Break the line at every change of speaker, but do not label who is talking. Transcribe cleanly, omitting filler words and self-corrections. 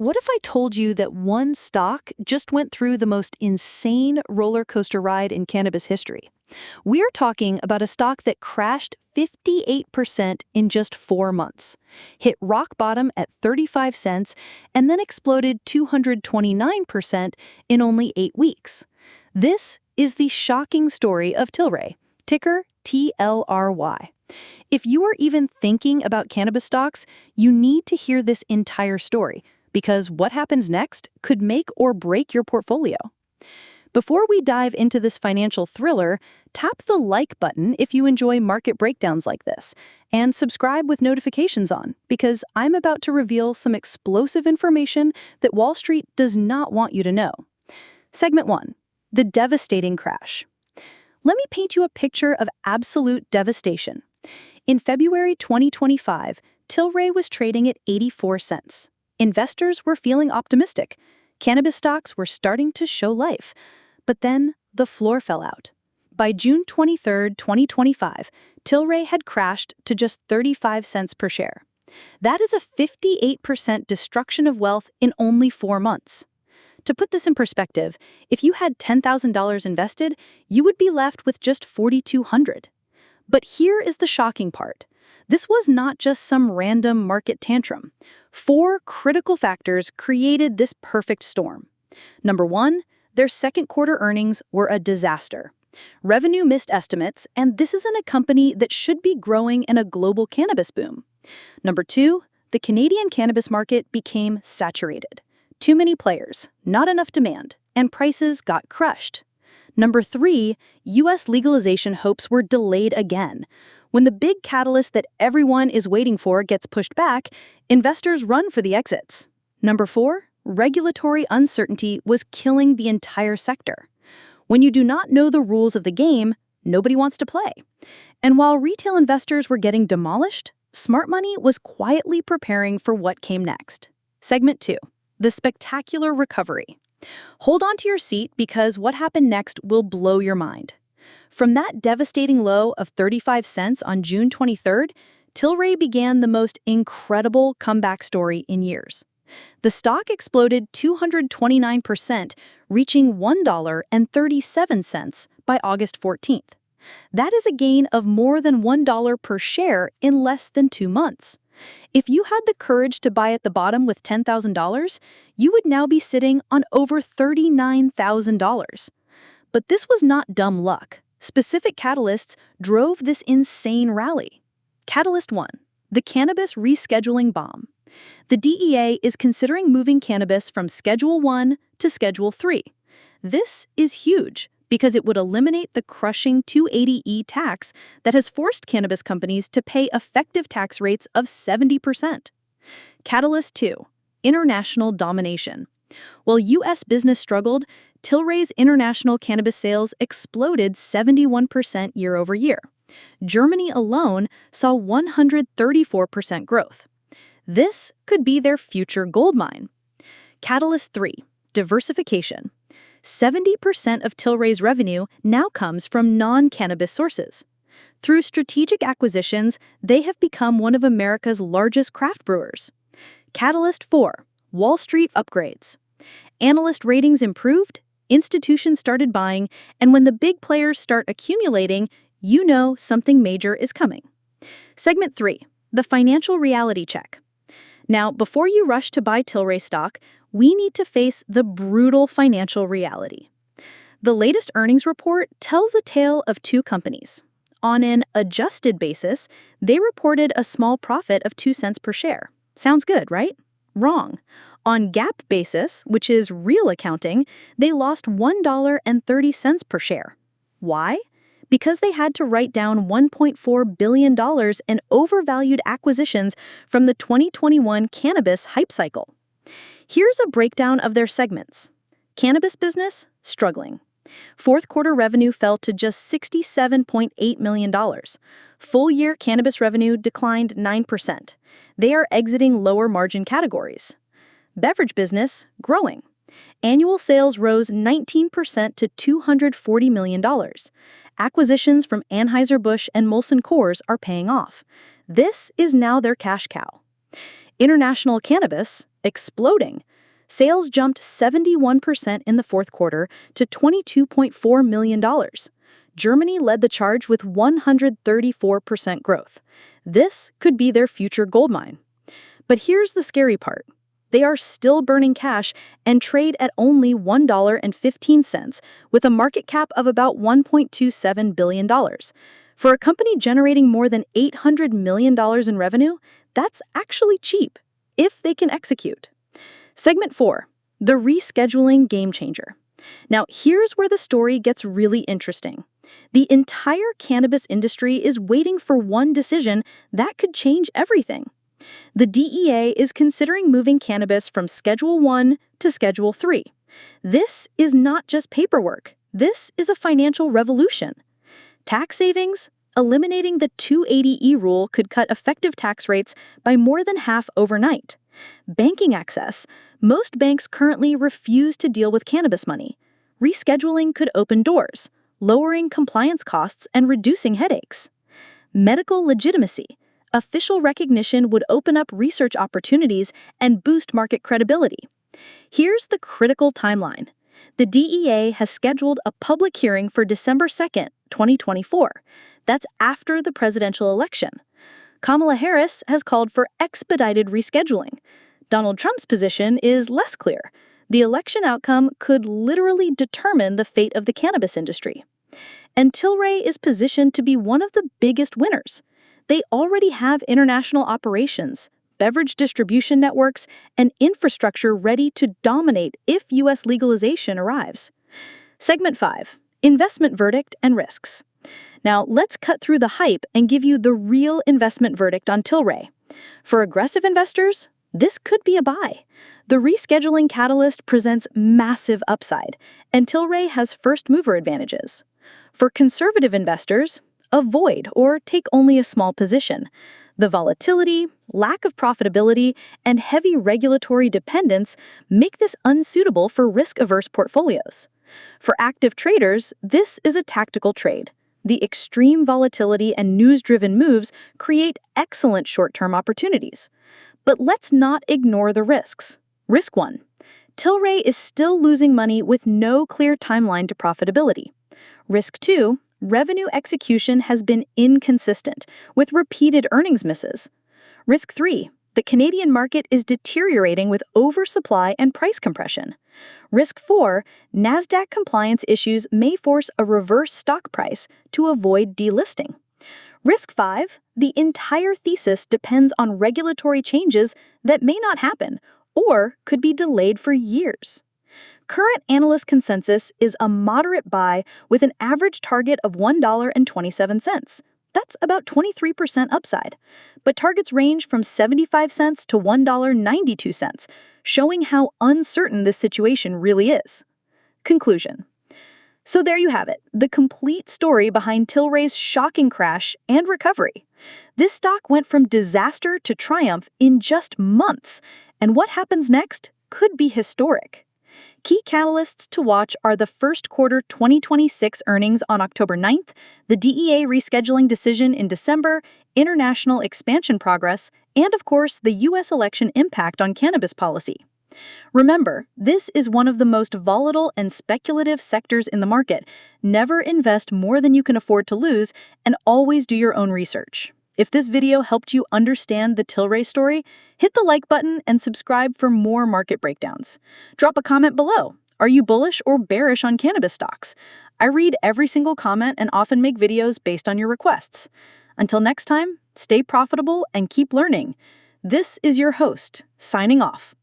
What if I told you that one stock just went through the most insane roller coaster ride in cannabis history? We're talking about a stock that crashed 58% in just 4 months, hit rock bottom at 35 cents, and then exploded 229% in only 8 weeks. This is the shocking story of Tilray, ticker TLRY. If you are even thinking about cannabis stocks, you need to hear this entire story, because what happens next could make or break your portfolio. Before we dive into this financial thriller, tap the like button if you enjoy market breakdowns like this, and subscribe with notifications on, because I'm about to reveal some explosive information that Wall Street does not want you to know. Segment 1. The devastating crash. Let me paint you a picture of absolute devastation. In February 2025, Tilray was trading at 84 cents. Investors were feeling optimistic. Cannabis stocks were starting to show life. But then the floor fell out. By June 23, 2025, Tilray had crashed to just 35 cents per share. That is a 58% destruction of wealth in only 4 months. To put this in perspective, if you had $10,000 invested, you would be left with just $4,200. But here is the shocking part. This was not just some random market tantrum. 4 critical factors created this perfect storm. Number 1, their second quarter earnings were a disaster. Revenue missed estimates, and this isn't a company that should be growing in a global cannabis boom. Number 2, the Canadian cannabis market became saturated. Too many players, not enough demand, and prices got crushed. Number 3, U.S. legalization hopes were delayed again. When the big catalyst that everyone is waiting for gets pushed back, investors run for the exits. Number 4, regulatory uncertainty was killing the entire sector. When you do not know the rules of the game, nobody wants to play. And while retail investors were getting demolished, smart money was quietly preparing for what came next. Segment 2. The spectacular recovery. Hold on to your seat, because what happened next will blow your mind. From that devastating low of 35 cents on June 23rd, Tilray began the most incredible comeback story in years. The stock exploded 229%, reaching $1.37 by August 14th. That is a gain of more than $1 per share in less than 2 months. If you had the courage to buy at the bottom with $10,000, you would now be sitting on over $39,000. But this was not dumb luck. Specific catalysts drove this insane rally. Catalyst 1. The cannabis rescheduling bomb. The DEA is considering moving cannabis from Schedule 1 to Schedule 3. This is huge, because it would eliminate the crushing 280E tax that has forced cannabis companies to pay effective tax rates of 70%. Catalyst 2. International domination. While U.S. business struggled, Tilray's international cannabis sales exploded 71% year-over-year. Germany alone saw 134% growth. This could be their future goldmine. Catalyst 3. Diversification. 70% of Tilray's revenue now comes from non-cannabis sources. Through strategic acquisitions, they have become one of America's largest craft brewers. Catalyst 4. Wall Street upgrades. Analyst ratings improved, institutions started buying, and when the big players start accumulating, you know something major is coming. Segment 3. The financial reality check. Now, before you rush to buy Tilray stock, we need to face the brutal financial reality. The latest earnings report tells a tale of 2 companies. On an adjusted basis, they reported a small profit of 2 cents per share. Sounds good, right? Wrong. On GAAP basis, which is real accounting, they lost $1.30 per share. Why? Because they had to write down $1.4 billion in overvalued acquisitions from the 2021 cannabis hype cycle. Here's a breakdown of their segments. Cannabis business, struggling. Fourth quarter revenue fell to just $67.8 million. Full-year cannabis revenue declined 9%. They are exiting lower margin categories. Beverage business, growing. Annual sales rose 19% to $240 million. Acquisitions from Anheuser-Busch and Molson Coors are paying off. This is now their cash cow. International cannabis, exploding. Sales jumped 71% in the fourth quarter to $22.4 million. Germany led the charge with 134% growth. This could be their future goldmine. But here's the scary part. They are still burning cash and trade at only $1.15, with a market cap of about $1.27 billion. For a company generating more than $800 million in revenue, that's actually cheap, if they can execute. Segment 4, the rescheduling game changer. Now, here's where the story gets really interesting. The entire cannabis industry is waiting for one decision that could change everything. The DEA is considering moving cannabis from Schedule 1 to Schedule 3. This is not just paperwork. This is a financial revolution. Tax savings? Eliminating the 280E rule could cut effective tax rates by more than half overnight. Banking access. Most banks currently refuse to deal with cannabis money. Rescheduling could open doors, lowering compliance costs and reducing headaches. Medical legitimacy. Official recognition would open up research opportunities and boost market credibility. Here's the critical timeline. The DEA has scheduled a public hearing for December 2nd, 2024. That's after the presidential election. Kamala Harris has called for expedited rescheduling. Donald Trump's position is less clear. The election outcome could literally determine the fate of the cannabis industry. And Tilray is positioned to be one of the biggest winners. They already have international operations, beverage distribution networks, and infrastructure ready to dominate if U.S. legalization arrives. Segment 5, investment verdict and risks. Now, let's cut through the hype and give you the real investment verdict on Tilray. For aggressive investors, this could be a buy. The rescheduling catalyst presents massive upside, and Tilray has first-mover advantages. For conservative investors, avoid or take only a small position. The volatility, lack of profitability, and heavy regulatory dependence make this unsuitable for risk-averse portfolios. For active traders, this is a tactical trade. The extreme volatility and news-driven moves create excellent short-term opportunities. But let's not ignore the risks. Risk 1. Tilray is still losing money with no clear timeline to profitability. Risk 2. Revenue execution has been inconsistent, with repeated earnings misses. Risk 3. The Canadian market is deteriorating with oversupply and price compression. Risk 4. NASDAQ compliance issues may force a reverse stock price to avoid delisting. Risk 5. The entire thesis depends on regulatory changes that may not happen or could be delayed for years. Current analyst consensus is a moderate buy with an average target of $1.27. That's about 23% upside. But targets range from 75 cents to $1.92, showing how uncertain this situation really is. Conclusion. So there you have it, the complete story behind Tilray's shocking crash and recovery. This stock went from disaster to triumph in just months, and what happens next could be historic. Key catalysts to watch are the first quarter 2026 earnings on October 9th, the DEA rescheduling decision in December, international expansion progress, and of course, the U.S. election impact on cannabis policy. Remember, this is one of the most volatile and speculative sectors in the market. Never invest more than you can afford to lose, and always do your own research. If this video helped you understand the Tilray story, hit the like button and subscribe for more market breakdowns. Drop a comment below. Are you bullish or bearish on cannabis stocks? I read every single comment and often make videos based on your requests. Until next time, stay profitable and keep learning. This is your host, signing off.